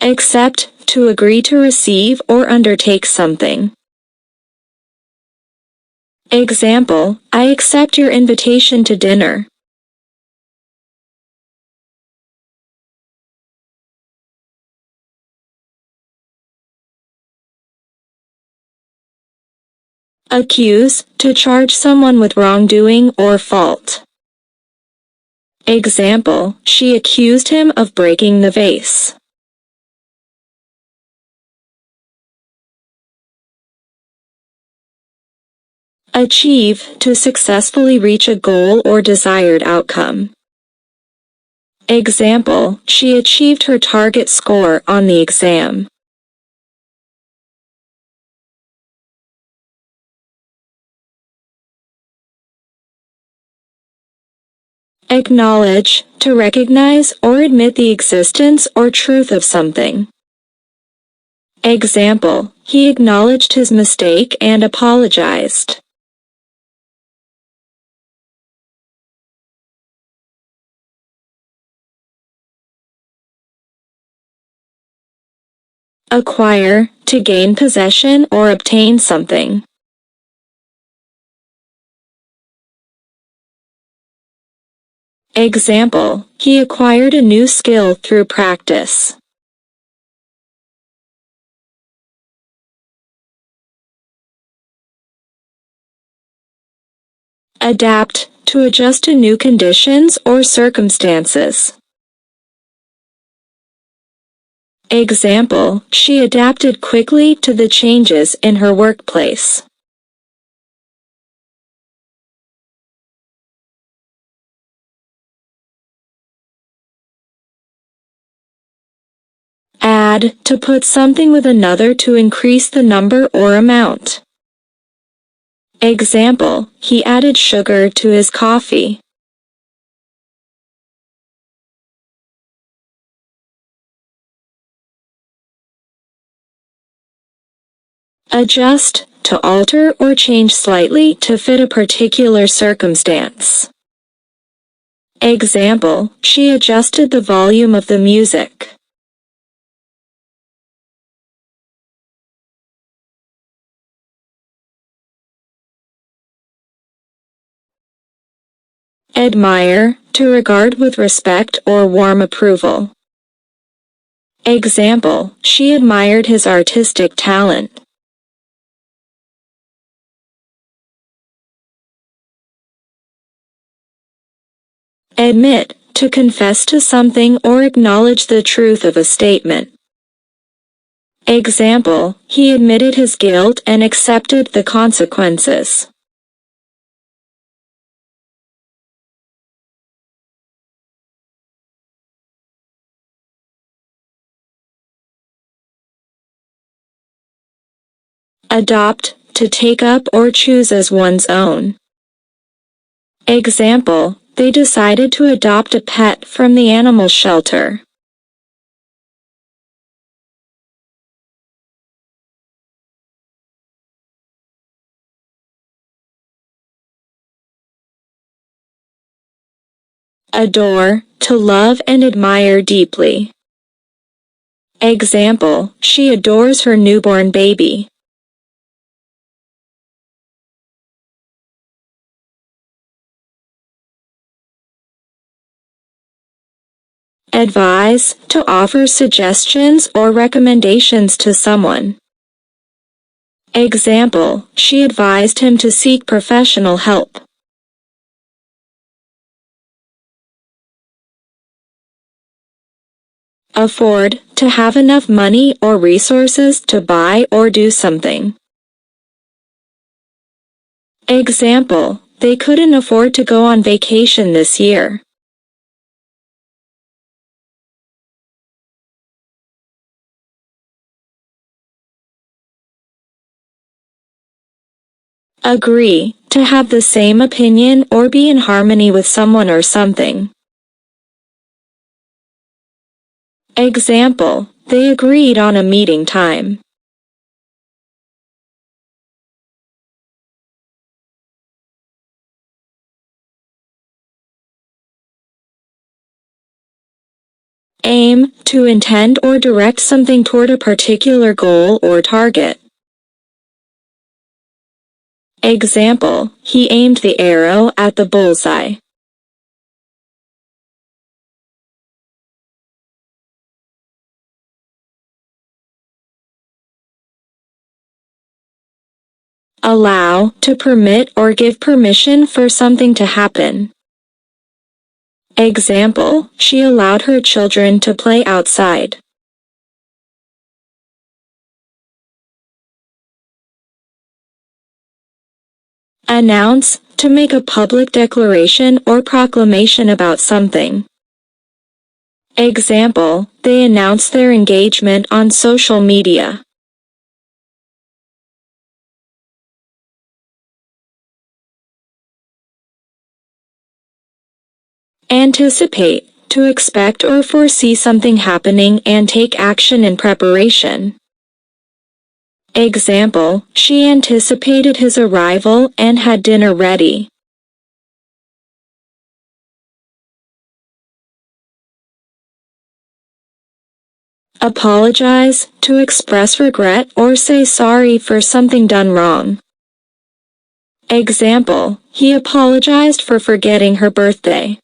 Accept, to agree to receive or undertake something. Example, I accept your invitation to dinner. Accuse, to charge someone with wrongdoing or fault. Example, she accused him of breaking the vase. Achieve, to successfully reach a goal or desired outcome. Example, she achieved her target score on the exam. Acknowledge, to recognize or admit the existence or truth of something. Example, he acknowledged his mistake and apologized. Acquire, to gain possession or obtain something. Example, he acquired a new skill through practice. Adapt, to adjust to new conditions or circumstances. Example, she adapted quickly to the changes in her workplace. Add, to put something with another to increase the number or amount. Example, he added sugar to his coffee. Adjust, to alter or change slightly to fit a particular circumstance. Example, she adjusted the volume of the music. Admire, to regard with respect or warm approval. Example, she admired his artistic talent. Admit, to confess to something or acknowledge the truth of a statement. Example, he admitted his guilt and accepted the consequences. Adopt, to take up or choose as one's own. Example, they decided to adopt a pet from the animal shelter. Adore, to love and admire deeply. Example, she adores her newborn baby. Advise, to offer suggestions or recommendations to someone. Example, she advised him to seek professional help. Afford, to have enough money or resources to buy or do something. Example, they couldn't afford to go on vacation this year. Agree, to have the same opinion or be in harmony with someone or something. Example, they agreed on a meeting time. Aim, to intend or direct something toward a particular goal or target. Example, he aimed the arrow at the bullseye. Allow, to permit or give permission for something to happen. Example, she allowed her children to play outside. Announce, to make a public declaration or proclamation about something. Example, they announced their engagement on social media. Anticipate, to expect or foresee something happening and take action in preparation. Example, she anticipated his arrival and had dinner ready. Apologize, to express regret or say sorry for something done wrong. Example, he apologized for forgetting her birthday.